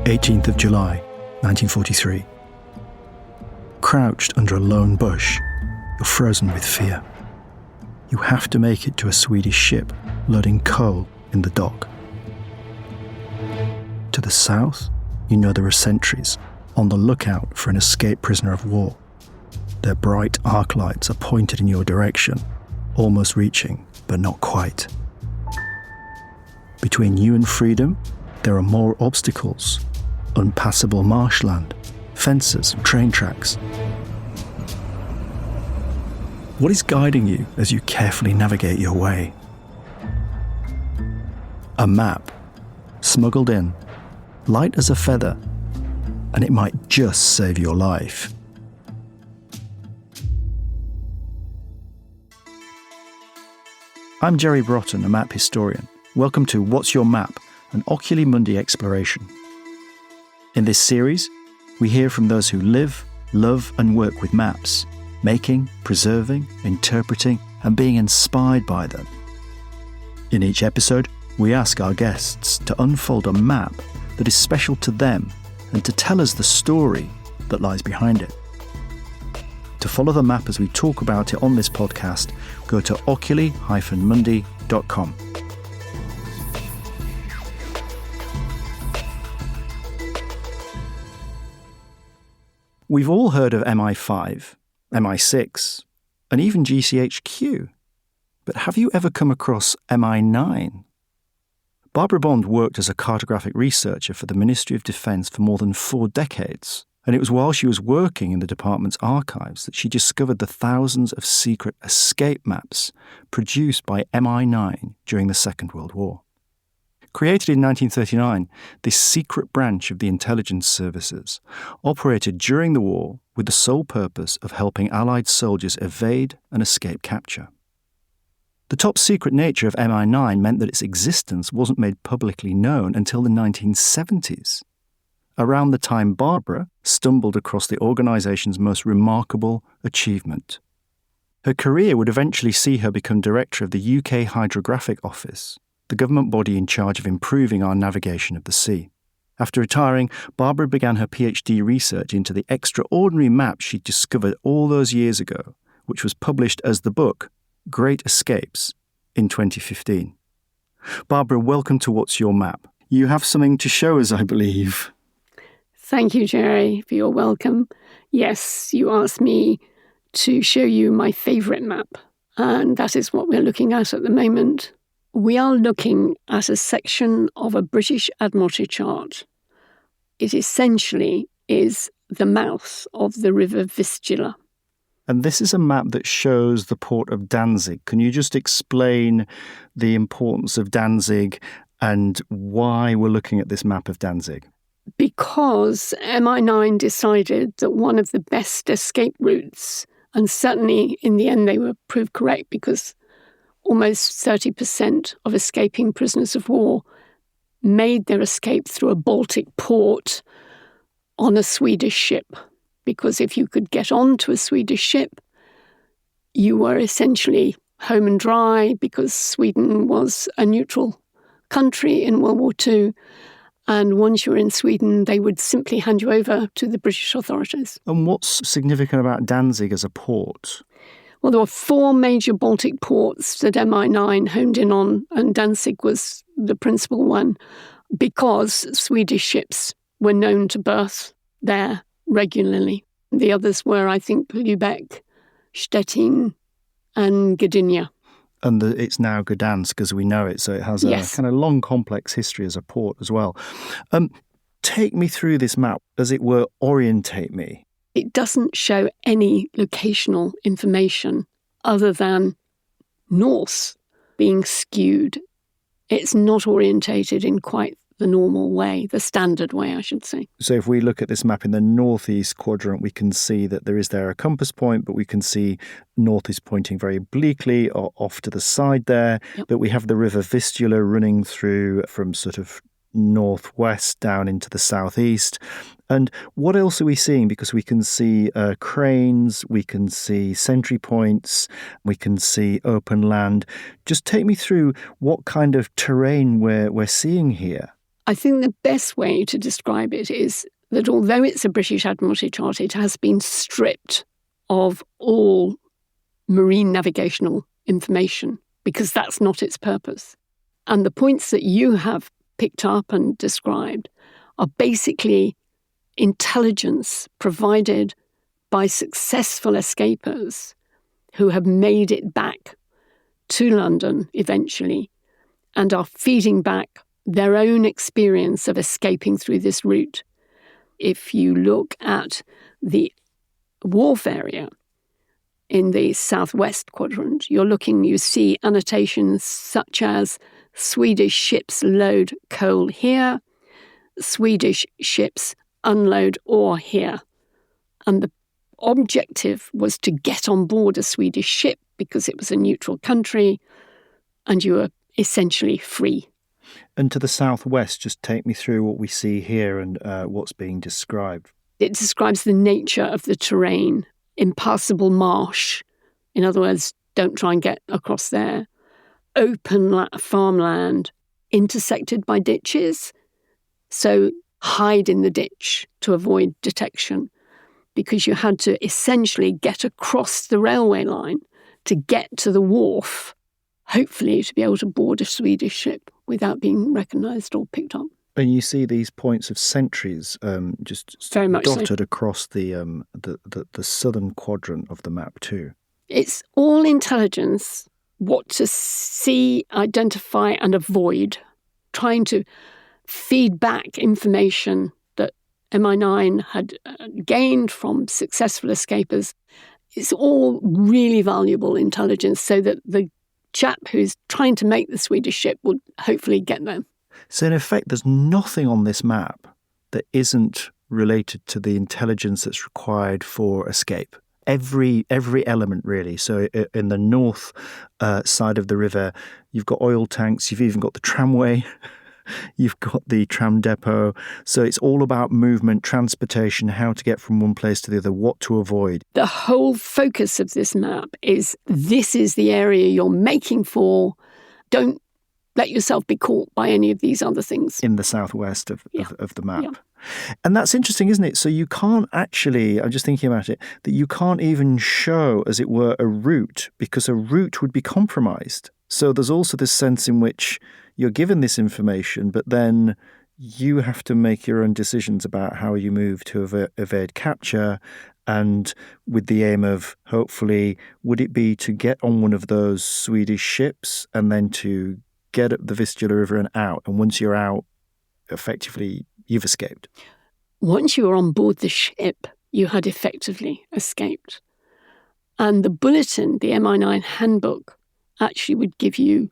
18th of July, 1943. Crouched under a lone bush, you're frozen with fear. You have to make it to a Swedish ship loading coal in the dock. To the south, you know there are sentries on the lookout for an escaped prisoner of war. Their bright arc lights are pointed in your direction, almost reaching, but not quite. Between you and freedom, there are more obstacles, unpassable marshland, fences and train tracks. What is guiding you as you carefully navigate your way? A map, smuggled in, light as a feather, and it might just save your life. I'm Jerry Broughton, a map historian. Welcome to What's Your Map, an Oculi Mundi exploration. In this series, we hear from those who live, love and work with maps, making, preserving, interpreting and being inspired by them. In each episode, we ask our guests to unfold a map that is special to them and to tell us the story that lies behind it. To follow the map as we talk about it on this podcast, go to oculi-mundi.com. We've all heard of MI5, MI6, and even GCHQ. But have you ever come across MI9? Barbara Bond worked as a cartographic researcher for the Ministry of Defence for more than 4 decades. And it was while she was working in the department's archives that she discovered the thousands of secret escape maps produced by MI9 during the Second World War. Created in 1939, this secret branch of the intelligence services operated during the war with the sole purpose of helping Allied soldiers evade and escape capture. The top secret nature of MI9 meant that its existence wasn't made publicly known until the 1970s. Around the time Barbara stumbled across the organisation's most remarkable achievement. Her career would eventually see her become director of the UK Hydrographic Office, the government body in charge of improving our navigation of the sea. After retiring, Barbara began her PhD research into the extraordinary map she discovered all those years ago, which was published as the book Great Escapes in 2015. Barbara, welcome to What's Your Map? You have something to show us, I believe. Thank you, Jerry, for your welcome. Yes, you asked me to show you my favourite map, and that is what we're looking at the moment. We are looking at a section of a British Admiralty chart. It essentially is the mouth of the River Vistula. And this is a map that shows the port of Danzig. Can you just explain the importance of Danzig and why we're looking at this map of Danzig? Because MI9 decided that one of the best escape routes, and certainly in the end they were proved correct because almost 30% of escaping prisoners of war made their escape through a Baltic port on a Swedish ship. Because if you could get onto a Swedish ship, you were essentially home and dry because Sweden was a neutral country in World War II. And once you were in Sweden, they would simply hand you over to the British authorities. And what's significant about Danzig as a port? Well, there were 4 major Baltic ports that MI9 honed in on, and Danzig was the principal one, because Swedish ships were known to berth there regularly. The others were, I think, Lübeck, Stettin, and Gdynia. And it's now Gdansk as we know it, so it has a kind of long, complex history as a port as well. Take me through this map, as it were, orientate me. It doesn't show any locational information other than north being skewed. It's not orientated in quite the normal way, the standard way, I should say. So if we look at this map in the northeast quadrant, we can see that there is a compass point, but we can see north is pointing very obliquely or off to the side there. Yep. But we have the River Vistula running through from sort of northwest down into the southeast. And what else are we seeing? Because we can see cranes, we can see sentry points, we can see open land. Just take me through what kind of terrain we're seeing here. I think the best way to describe it is that although it's a British Admiralty chart, it has been stripped of all marine navigational information because that's not its purpose. And the points that you have picked up and described are basically intelligence provided by successful escapers who have made it back to London eventually and are feeding back their own experience of escaping through this route. If you look at the wharf area in the southwest quadrant, you see annotations such as Swedish ships load coal here, Swedish ships unload ore here. And the objective was to get on board a Swedish ship because it was a neutral country and you were essentially free. And to the southwest, just take me through what we see here and what's being described. It describes the nature of the terrain, impassable marsh. In other words, don't try and get across there. Open farmland intersected by ditches. So hide in the ditch to avoid detection because you had to essentially get across the railway line to get to the wharf, hopefully to be able to board a Swedish ship without being recognised or picked up. And you see these points of sentries just very much dotted so across the southern quadrant of the map too. It's all intelligence, what to see, identify and avoid, trying to feed back information that MI9 had gained from successful escapers. It's all really valuable intelligence so that the chap who's trying to make the Swedish ship will hopefully get there. So in effect, there's nothing on this map that isn't related to the intelligence that's required for escape. Every element, really. So in the north side of the river, you've got oil tanks, you've even got the tramway, you've got the tram depot. So it's all about movement, transportation, how to get from one place to the other, what to avoid. The whole focus of this map is this is the area you're making for. Don't let yourself be caught by any of these other things. In the southwest of the map. Yeah. And that's interesting, isn't it? So you can't actually, I'm just thinking about it, that you can't even show, as it were, a route, because a route would be compromised. So there's also this sense in which you're given this information, but then you have to make your own decisions about how you move to evade capture, and with the aim of, hopefully, would it be to get on one of those Swedish ships and then to get up the Vistula River and out? And once you're out, effectively, you've escaped. Once you were on board the ship, you had effectively escaped. And the bulletin, the MI9 handbook, actually would give you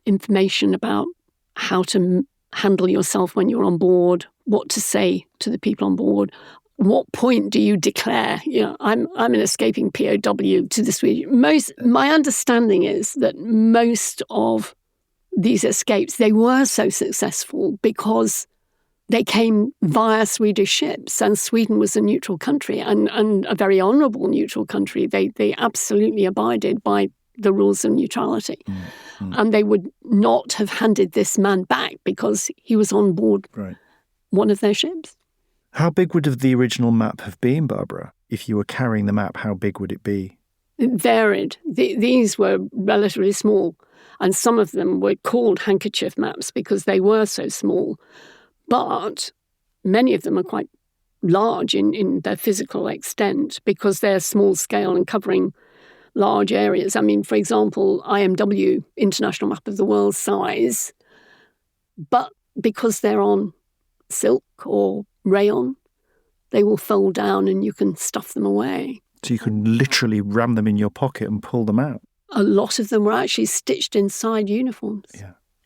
information about how to handle yourself when you're on board, what to say to the people on board, what point do you declare, I'm an escaping POW to the Swedish. My understanding is that most of these escapes, they were so successful because they came via Swedish ships, and Sweden was a neutral country and a very honourable neutral country. They absolutely abided by the rules of neutrality. Mm-hmm. And they would not have handed this man back because he was on board one of their ships. How big would the original map have been, Barbara? If you were carrying the map, how big would it be? It varied. These were relatively small, and some of them were called handkerchief maps because they were so small. But many of them are quite large in their physical extent because they're small scale and covering large areas. I mean, for example, IMW, International Map of the World size, but because they're on silk or rayon, they will fold down and you can stuff them away. So you can literally ram them in your pocket and pull them out. A lot of them were actually stitched inside uniforms,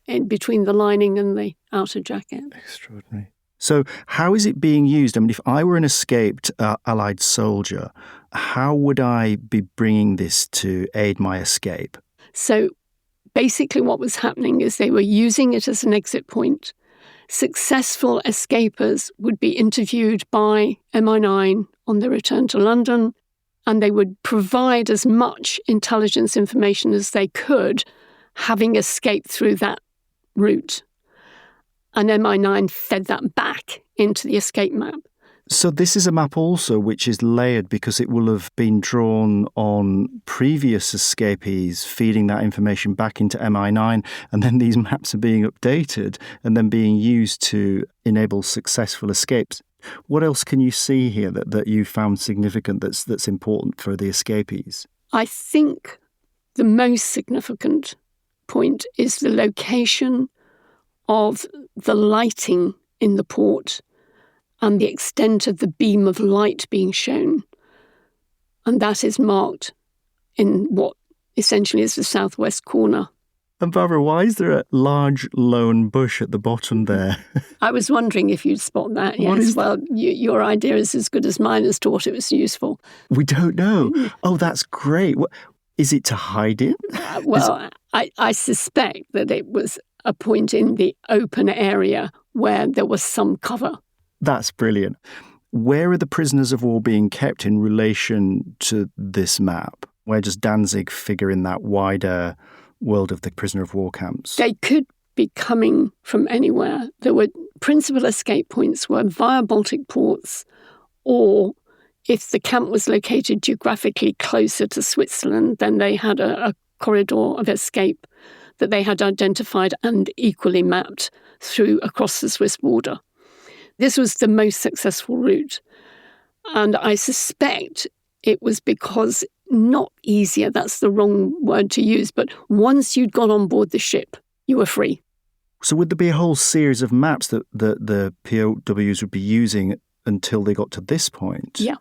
in between the lining and the outer jacket. Extraordinary. So how is it being used? I mean, if I were an escaped Allied soldier, how would I be bringing this to aid my escape? So basically what was happening is they were using it as an exit point. Successful escapers would be interviewed by MI9 on their return to London, and they would provide as much intelligence information as they could, having escaped through that route. And MI9 fed that back into the escape map. So this is a map also which is layered because it will have been drawn on previous escapees, feeding that information back into MI9, and then these maps are being updated and then being used to enable successful escapes. What else can you see here that you found significant that's important for the escapees? I think the most significant point is the location of the lighting in the port and the extent of the beam of light being shown. And that is marked in what essentially is the southwest corner. And Barbara, why is there a large lone bush at the bottom there? I was wondering if you'd spot that. Yes, well, your idea is as good as mine as thought it was useful. We don't know. Oh, that's great. Is it to hide it? I suspect that it was a point in the open area where there was some cover. That's brilliant. Where are the prisoners of war being kept in relation to this map? Where does Danzig figure in that wider world of the prisoner of war camps? They could be coming from anywhere. There were principal escape points were via Baltic ports, or if the camp was located geographically closer to Switzerland, then they had a corridor of escape that they had identified and equally mapped through across the Swiss border. This was the most successful route. And I suspect it was because, not easier, that's the wrong word to use, but once you'd got on board the ship, you were free. So would there be a whole series of maps that the POWs would be using until they got to this point? Yeah.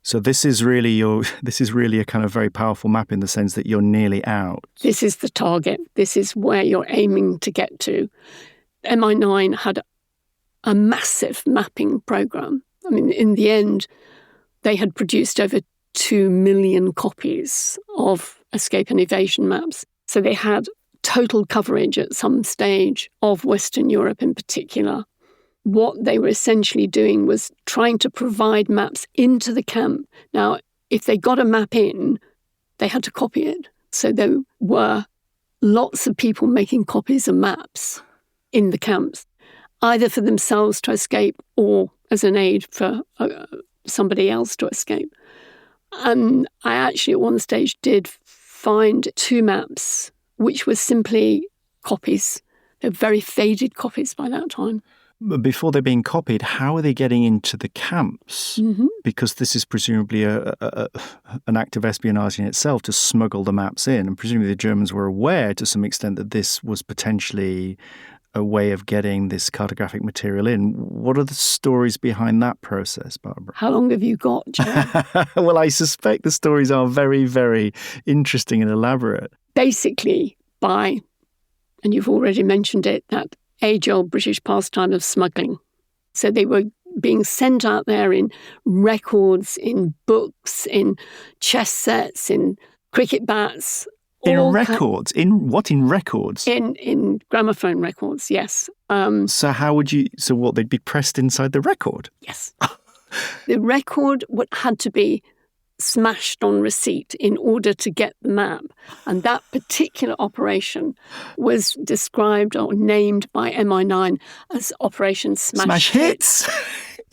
So this is really a kind of very powerful map in the sense that you're nearly out. This is the target. This is where you're aiming to get to. MI9 had a massive mapping program. I mean, in the end, they had produced over 2 million copies of escape and evasion maps. So they had total coverage at some stage of Western Europe in particular. What they were essentially doing was trying to provide maps into the camp. Now, if they got a map in, they had to copy it. So there were lots of people making copies of maps in the camps, either for themselves to escape or as an aid for somebody else to escape. And I actually at one stage did find 2 maps which were simply copies. They're very faded copies by that time. But before they're being copied, how are they getting into the camps? Mm-hmm. Because this is presumably an act of espionage in itself to smuggle the maps in. And presumably the Germans were aware to some extent that this was potentially a way of getting this cartographic material in. What are the stories behind that process, Barbara? How long have you got, Joe? Well, I suspect the stories are very, very interesting and elaborate. Basically, and you've already mentioned it, that age-old British pastime of smuggling. So they were being sent out there in records, in books, in chess sets, in cricket bats. In records? In what? In records? In gramophone records, yes. So how would you... So what, they'd be pressed inside the record? Yes. The record had to be smashed on receipt in order to get the map. And that particular operation was described or named by MI9 as Operation Smash Hits.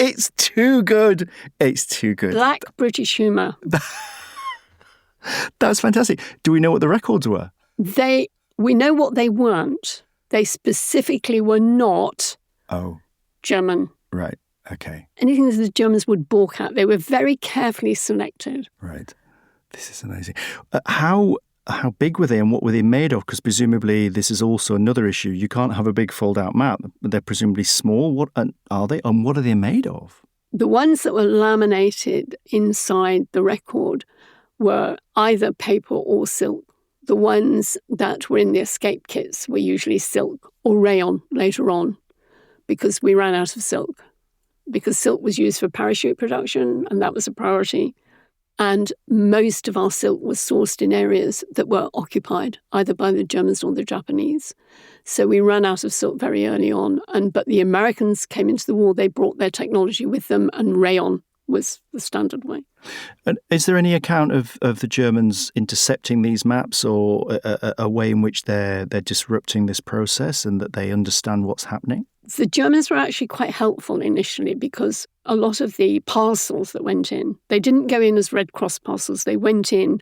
It's too good. It's too good. Black British humour. That's fantastic. Do we know what the records were? We know what they weren't. They specifically were not German. Right. Okay. Anything that the Germans would balk at. They were very carefully selected. Right. This is amazing. How big were they and what were they made of? Because presumably this is also another issue. You can't have a big fold-out map. They're presumably small. What are they? And what are they made of? The ones that were laminated inside the record were either paper or silk. The ones that were in the escape kits were usually silk or rayon later on, because we ran out of silk. Because silk was used for parachute production, and that was a priority. And most of our silk was sourced in areas that were occupied, either by the Germans or the Japanese. So we ran out of silk very early on. But the Americans came into the war, they brought their technology with them, and rayon was the standard way. And is there any account of the Germans intercepting these maps, or a way in which they're disrupting this process and that they understand what's happening? The Germans were actually quite helpful initially because a lot of the parcels that went in, they didn't go in as Red Cross parcels. They went in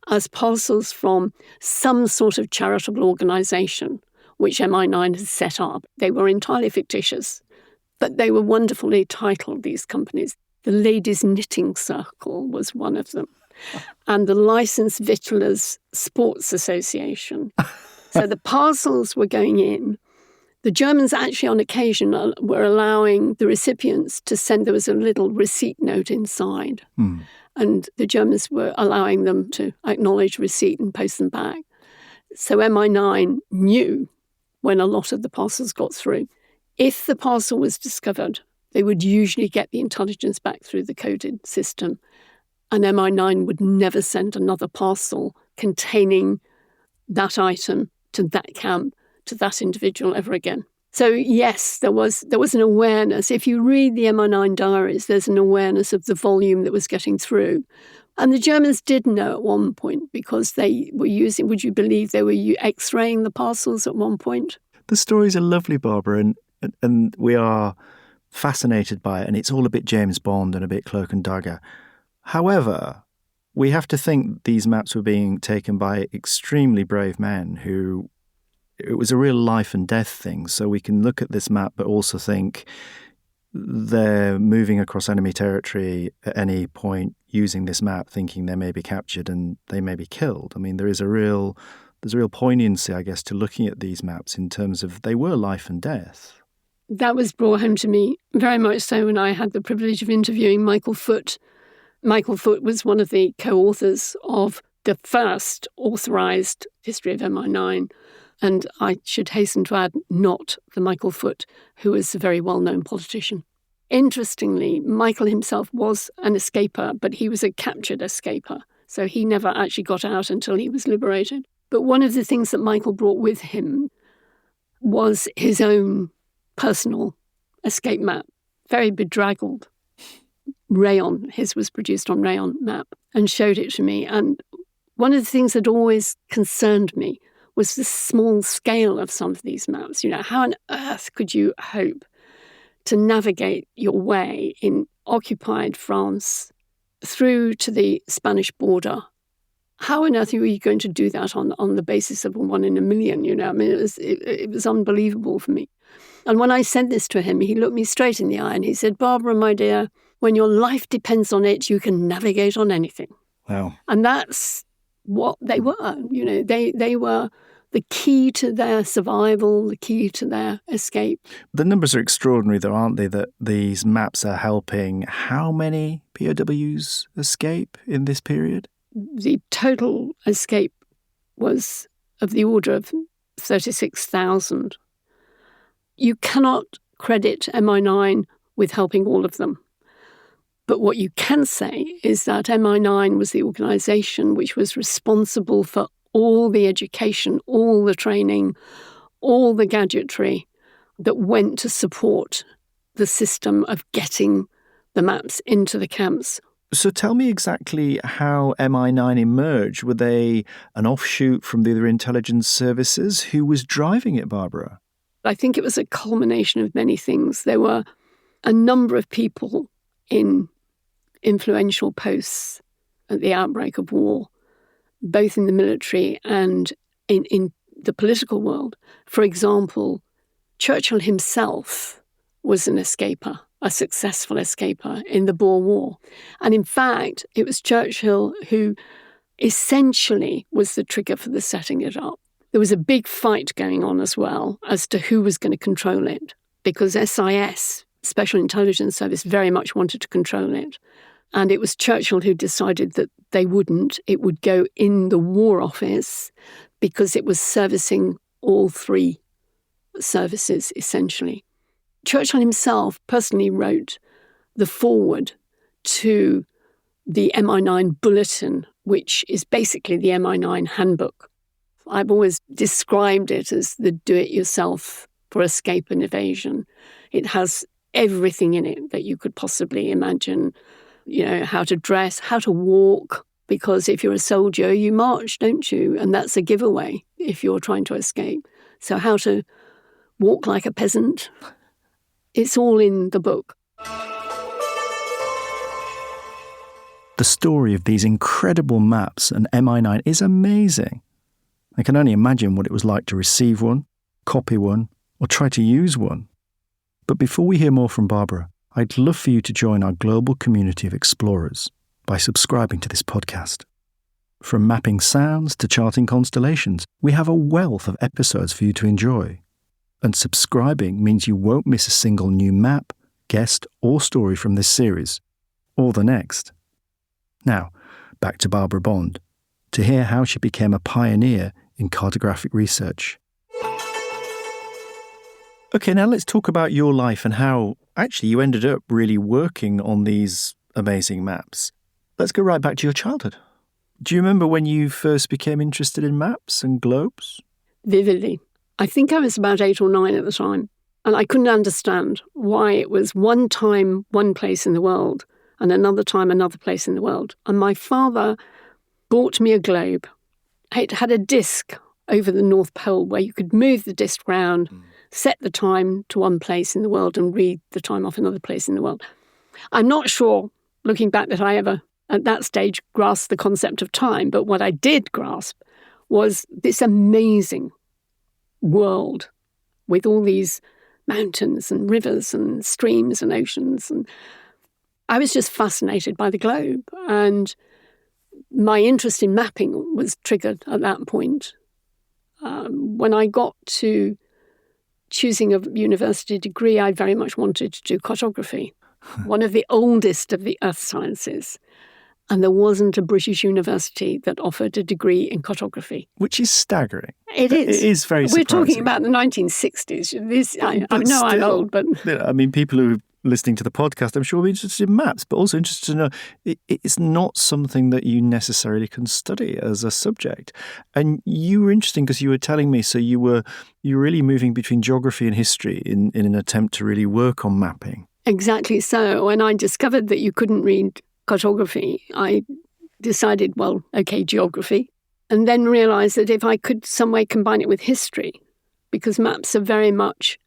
as parcels from some sort of charitable organisation which MI9 had set up. They were entirely fictitious, but they were wonderfully titled, these companies. The Ladies' Knitting Circle was one of them, and the Licensed Victuallers Sports Association. So the parcels were going in. The Germans actually on occasion were allowing the recipients to send, there was a little receipt note inside. And the Germans were allowing them to acknowledge receipt and post them back. So MI9 knew when a lot of the parcels got through. If the parcel was discovered, they would usually get the intelligence back through the coded system. And MI9 would never send another parcel containing that item to that camp, to that individual ever again. So yes, there was an awareness. If you read the MI9 diaries, there's an awareness of the volume that was getting through. And the Germans did know at one point because they were using, would you believe they were X-raying the parcels at one point? The stories are lovely, Barbara, and we are fascinated by it, and it's all a bit James Bond and a bit cloak and dagger. However, we have to think these maps were being taken by extremely brave men who, it was a real life and death thing. So we can look at this map but also think they're moving across enemy territory at any point using this map, thinking they may be captured and they may be killed. I mean, there's a real poignancy, I guess, to looking at these maps in terms of they were life and death. That was brought home to me very much so when I had the privilege of interviewing Michael Foote. Michael Foote was one of the co-authors of the first authorised history of MI9. And I should hasten to add, not the Michael Foote, who was a very well-known politician. Interestingly, Michael himself was an escaper, but he was a captured escaper. So he never actually got out until he was liberated. But one of the things that Michael brought with him was his own personal escape map, very bedraggled. Rayon, his was produced on rayon map, and showed it to me. And one of the things that always concerned me was the small scale of some of these maps. You know, how on earth could you hope to navigate your way in occupied France through to the Spanish border? How on earth were you going to do that on the basis of a 1 in a million? You know, I mean, it was unbelievable for me. And when I sent this to him, he looked me straight in the eye and he said, "Barbara, my dear, when your life depends on it, you can navigate on anything." Wow. And that's what they were. You know, they were the key to their survival, the key to their escape. The numbers are extraordinary, though, aren't they, that these maps are helping how many POWs escape in this period? The total escape was of the order of 36,000. You cannot credit MI9 with helping all of them. But what you can say is that MI9 was the organisation which was responsible for all the education, all the training, all the gadgetry that went to support the system of getting the maps into the camps. So tell me exactly how MI9 emerged. Were they an offshoot from the other intelligence services? Who was driving it, Barbara? I think it was a culmination of many things. There were a number of people in influential posts at the outbreak of war, both in the military and in the political world. For example, Churchill himself was an escaper, a successful escaper in the Boer War. And in fact, it was Churchill who essentially was the trigger for the setting it up. There was a big fight going on as well as to who was going to control it, because SIS, Special Intelligence Service, very much wanted to control it. And it was Churchill who decided that they wouldn't. It would go in the War Office because it was servicing all three services, essentially. Churchill himself personally wrote the foreword to the MI9 Bulletin, which is basically the MI9 handbook. I've always described it as the do-it-yourself for escape and evasion. It has everything in it that you could possibly imagine. You know, how to dress, how to walk, because if you're a soldier, you march, don't you? And that's a giveaway if you're trying to escape. So how to walk like a peasant, it's all in the book. The story of these incredible maps and MI9 is amazing. I can only imagine what it was like to receive one, copy one, or try to use one. But before we hear more from Barbara, I'd love for you to join our global community of explorers by subscribing to this podcast. From mapping sounds to charting constellations, we have a wealth of episodes for you to enjoy. And subscribing means you won't miss a single new map, guest, or story from this series, or the next. Now, back to Barbara Bond, to hear how she became a pioneer in cartographic research. Okay, now let's talk about your life and how actually you ended up really working on these amazing maps. Let's go right back to your childhood. Do you remember when you first became interested in maps and globes? Vividly. I think I was about 8 or 9 at the time, and I couldn't understand why it was one time one place in the world and another time another place in the world. And my father bought me a globe. It had a disc over the North Pole where you could move the disc round, set the time to one place in the world and read the time off another place in the world. I'm not sure, looking back, that I ever, at that stage, grasped the concept of time, but what I did grasp was this amazing world with all these mountains and rivers and streams and oceans. And I was just fascinated by the globe. And my interest in mapping was triggered at that point. When I got to choosing a university degree, I very much wanted to do cartography, one of the oldest of the earth sciences. And there wasn't a British university that offered a degree in cartography. Which is staggering. It is. It is very surprising. We're talking about the 1960s. I know I'm old, but... I mean, people who are listening to the podcast, I'm sure will be interested in maps, but also interested to know it's not something that you necessarily can study as a subject. And you were interesting because you were telling me, so you were really moving between geography and history in an attempt to really work on mapping. Exactly so. When I discovered that you couldn't read cartography, I decided, well, okay, geography, and then realised that if I could some way combine it with history, because maps are very much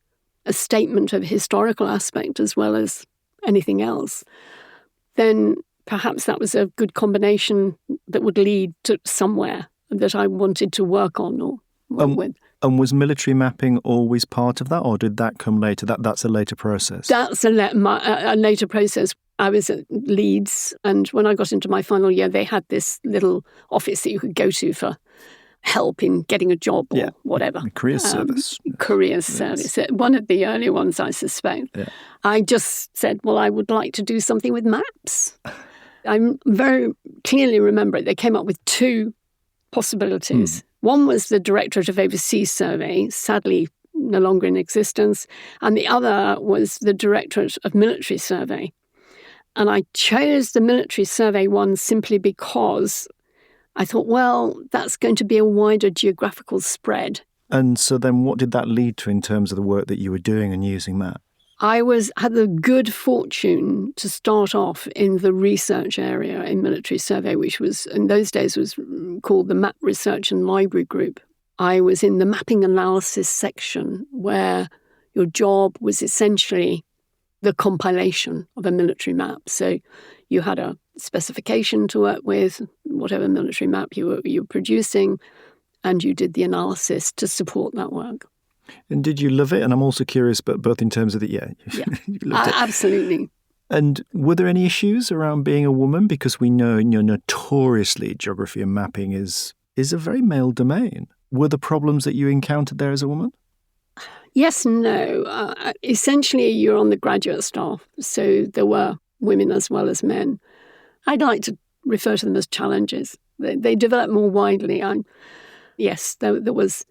a statement of historical aspect as well as anything else, then perhaps that was a good combination that would lead to somewhere that I wanted to work on or work with. And was military mapping always part of that, or did that come later? That's a later process? That's a later process. I was at Leeds, and when I got into my final year, they had this little office that you could go to for help in getting a job or whatever. Career service. Career service. One of the early ones, I suspect. Yeah. I just said, well, I would like to do something with maps. I very clearly remember it. They came up with 2 possibilities. One was the Directorate of Overseas Survey, sadly no longer in existence, and the other was the Directorate of Military Survey. And I chose the military survey one simply because I thought, well, that's going to be a wider geographical spread. And so then what did that lead to in terms of the work that you were doing and using maps? I had the good fortune to start off in the research area in military survey, which was, in those days, was called the Map Research and Library Group. I was in the mapping analysis section where your job was essentially the compilation of a military map. So you had a specification to work with, whatever military map you were producing, and you did the analysis to support that work. And did you love it? And I'm also curious, but both in terms of you loved it. Absolutely. And were there any issues around being a woman? Because we know, notoriously geography and mapping is a very male domain. Were there problems that you encountered there as a woman? Yes and no. Essentially, you're on the graduate staff, so there were women as well as men. I'd like to refer to them as challenges. They develop more widely. Yes, there was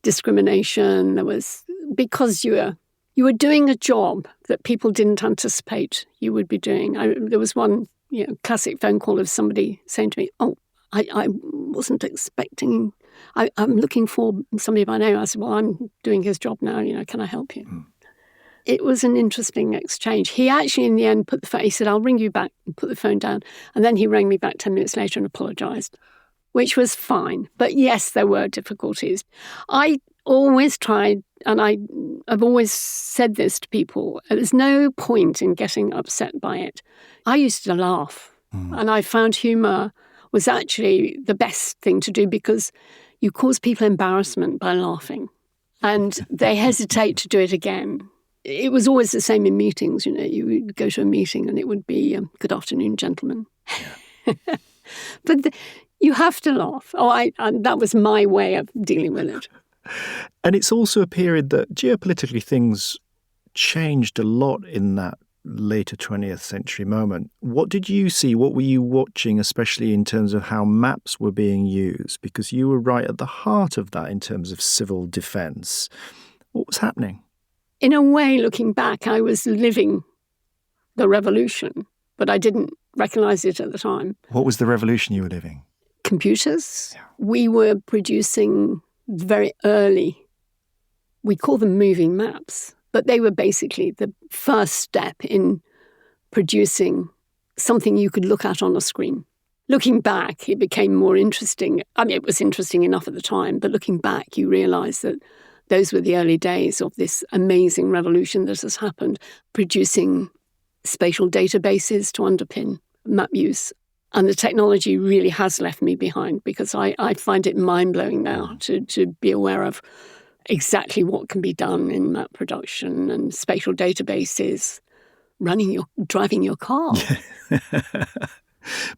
discrimination. There was, because you were doing a job that people didn't anticipate you would be doing. There was one classic phone call of somebody saying to me, "Oh, I wasn't expecting. I'm looking for somebody by name." I said, "Well, I'm doing his job now. Can I help you?" It was an interesting exchange. He actually, in the end, he said, "I'll ring you back," and put the phone down. And then he rang me back 10 minutes later and apologised, which was fine. But yes, there were difficulties. I always tried, and I I've always said this to people. There's no point in getting upset by it. I used to laugh, and I found humour was actually the best thing to do because you cause people embarrassment by laughing, and they hesitate to do it again. It was always the same in meetings. You would go to a meeting and it would be, good afternoon, gentlemen. But you have to laugh. That was my way of dealing with it. And it's also a period that geopolitically things changed a lot in that later 20th century moment. What did you see? What were you watching, especially in terms of how maps were being used? Because you were right at the heart of that in terms of civil defence. What was happening? In a way, looking back, I was living the revolution, but I didn't recognise it at the time. What was the revolution you were living? Computers. Yeah. We were producing very early, we call them moving maps, but they were basically the first step in producing something you could look at on a screen. Looking back, it became more interesting. I mean, it was interesting enough at the time, but looking back, you realise that those were the early days of this amazing revolution that has happened, producing spatial databases to underpin map use. And the technology really has left me behind because I find it mind-blowing now to be aware of exactly what can be done in map production and spatial databases, driving your car.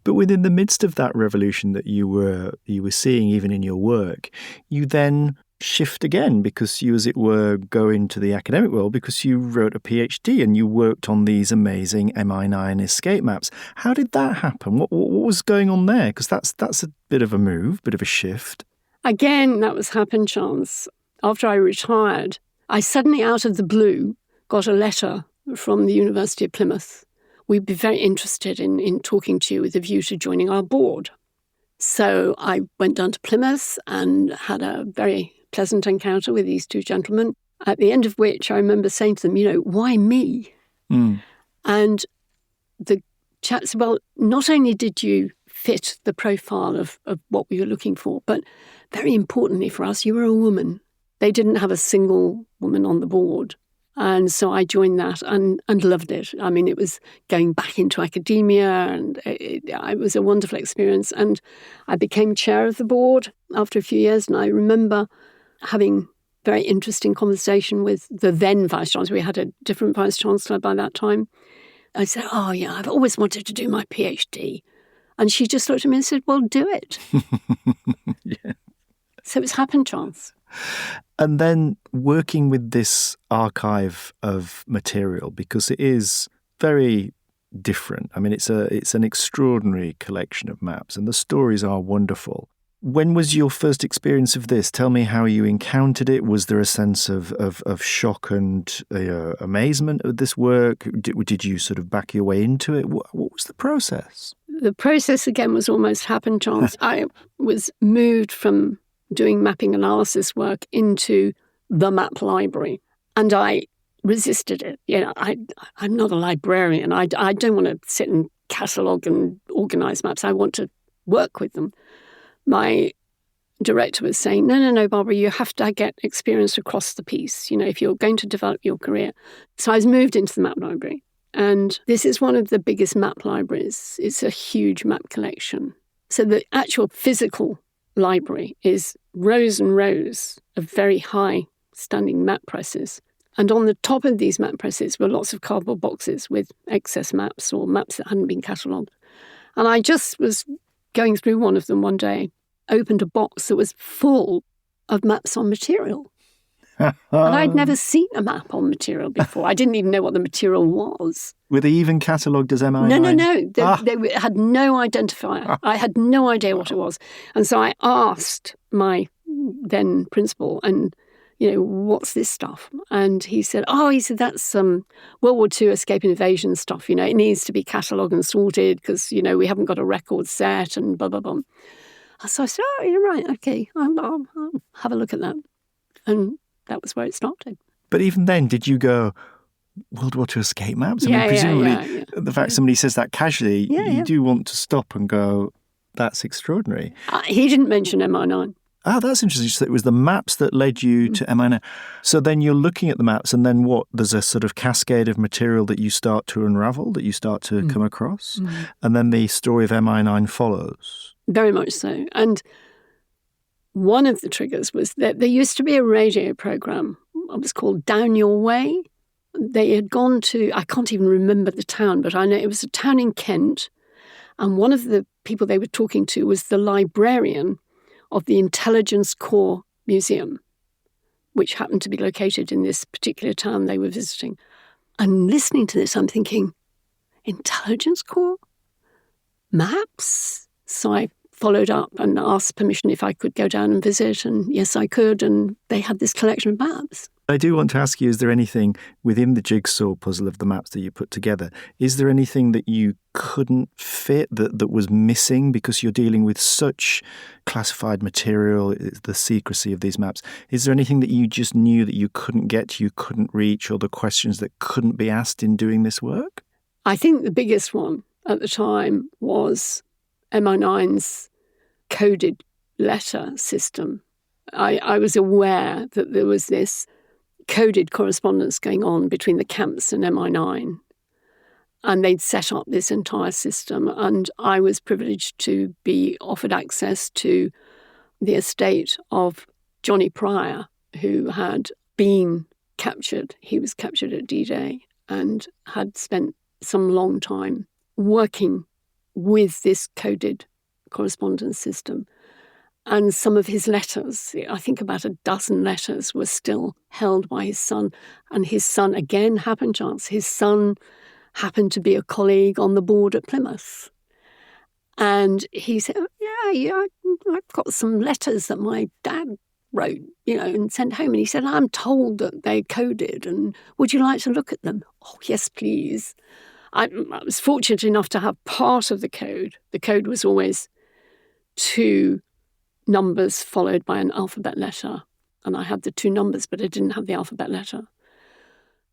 But within the midst of that revolution that you were seeing even in your work, you then shift again because you, as it were, go into the academic world because you wrote a PhD and you worked on these amazing MI9 escape maps. How did that happen? What was going on there? Because that's a bit of a move, bit of a shift. Again, that was happen chance. After I retired, I suddenly, out of the blue, got a letter from the University of Plymouth. We'd be very interested in talking to you with a view to joining our board. So I went down to Plymouth and had a very pleasant encounter with these two gentlemen, at the end of which I remember saying to them, why me? And the chap said, well, not only did you fit the profile of what we were looking for, but very importantly for us, you were a woman. They didn't have a single woman on the board. And so I joined that and loved it. I mean, it was going back into academia and it was a wonderful experience. And I became chair of the board after a few years. And I remember having very interesting conversation with the then Vice-Chancellor. We had a different Vice-Chancellor by that time. I said, I've always wanted to do my PhD. And she just looked at me and said, well, do it. Yeah. So it's happen chance. And then working with this archive of material, because it is very different. I mean, it's an extraordinary collection of maps and the stories are wonderful. When was your first experience of this? Tell me how you encountered it. Was there a sense of shock and amazement at this work? Did you sort of back your way into it? What was the process? The process, again, was almost happen chance. I was moved from doing mapping analysis work into the map library, and I resisted it. I'm not a librarian. I don't want to sit and catalogue and organise maps. I want to work with them. My director was saying, no, Barbara, you have to get experience across the piece, if you're going to develop your career. So I was moved into the map library. And this is one of the biggest map libraries. It's a huge map collection. So the actual physical library is rows and rows of very high standing map presses. And on the top of these map presses were lots of cardboard boxes with excess maps or maps that hadn't been catalogued. And I just was going through one of them one day, opened a box that was full of maps on material. And I'd never seen a map on material before. I didn't even know what the material was. Were they even catalogued as MI9? No. They had no identifier. I had no idea what it was. And so I asked my then principal, what's this stuff? And he said, that's World War II escape and evasion stuff. It needs to be catalogued and sorted because, we haven't got a record set and blah, blah, blah. So I said, you're right. Okay, I'll have a look at that. And that was where it started. But even then, did you go, World War II escape maps? Presumably, the fact somebody says that casually, you do want to stop and go, that's extraordinary. He didn't mention MI9. That's interesting. So it was the maps that led you to MI9. So then you're looking at the maps, and then what? There's a sort of cascade of material that you start to unravel, that you start to come across, and then the story of MI9 follows. Very much so. And one of the triggers was that there used to be a radio program. It was called Down Your Way. They had gone to, I can't even remember the town, but I know it was a town in Kent. And one of the people they were talking to was the librarian of the Intelligence Corps Museum, which happened to be located in this particular town they were visiting. And listening to this, I'm thinking, Intelligence Corps? Maps? So I followed up and asked permission if I could go down and visit, and yes, I could, and they had this collection of maps. I do want to ask you, is there anything within the jigsaw puzzle of the maps that you put together, is there anything that you couldn't fit, that was missing because you're dealing with such classified material, the secrecy of these maps? Is there anything that you just knew that you couldn't get to, you couldn't reach, or the questions that couldn't be asked in doing this work? I think the biggest one at the time was MI9's coded letter system. I was aware that there was this coded correspondence going on between the camps and MI9. And they'd set up this entire system. And I was privileged to be offered access to the estate of Johnny Pryor, who had been captured. He was captured at D-Day and had spent some long time working with this coded correspondence system. And some of his letters, I think about a dozen letters, were still held by his son. And his son, again, happened chance. His son happened to be a colleague on the board at Plymouth. And he said, yeah, I've got some letters that my dad wrote, and sent home. And he said, I'm told that they're coded, and would you like to look at them? Oh, yes, please. I was fortunate enough to have part of the code. The code was always 2 numbers followed by an alphabet letter. And I had the 2 numbers, but I didn't have the alphabet letter.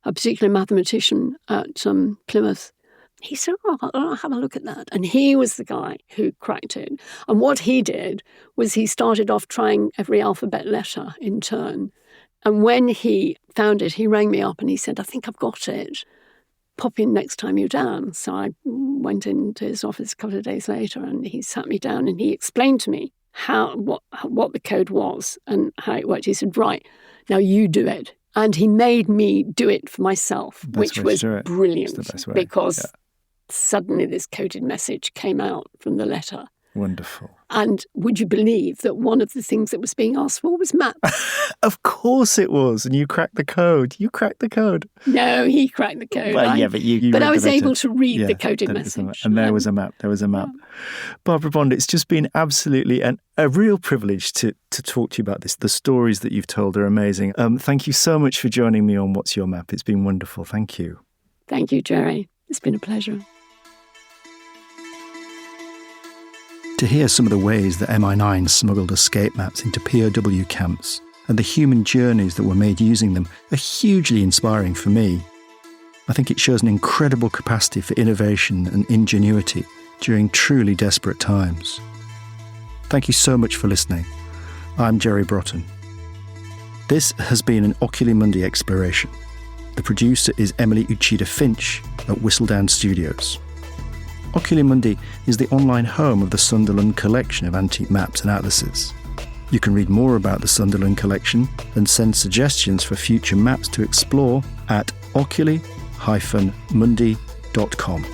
A particular mathematician at Plymouth, he said, I'll have a look at that. And he was the guy who cracked it. And what he did was he started off trying every alphabet letter in turn. And when he found it, he rang me up and he said, I think I've got it. Pop in next time you're down. So I went into his office a couple of days later and he sat me down and he explained to me what the code was and how it worked. He said, right, now you do it. And he made me do it for myself, which was brilliant because suddenly this coded message came out from the letter. Wonderful. And would you believe that one of the things that was being asked for was maps? Of course it was. And you cracked the code. You cracked the code. No, he cracked the code. Well, yeah, but you But I was able to read the coded message. And there was a map. There was a map. Yeah. Barbara Bond, it's just been absolutely a real privilege to talk to you about this. The stories that you've told are amazing. Thank you so much for joining me on What's Your Map? It's been wonderful. Thank you. Thank you, Jerry. It's been a pleasure. To hear some of the ways that MI9 smuggled escape maps into POW camps and the human journeys that were made using them are hugely inspiring for me. I think it shows an incredible capacity for innovation and ingenuity during truly desperate times. Thank you so much for listening. I'm Jerry Broughton. This has been an Oculi Mundi exploration. The producer is Emily Uchida Finch at Whistledown Studios. Oculi Mundi is the online home of the Sunderland collection of antique maps and atlases. You can read more about the Sunderland collection and send suggestions for future maps to explore at oculi-mundi.com.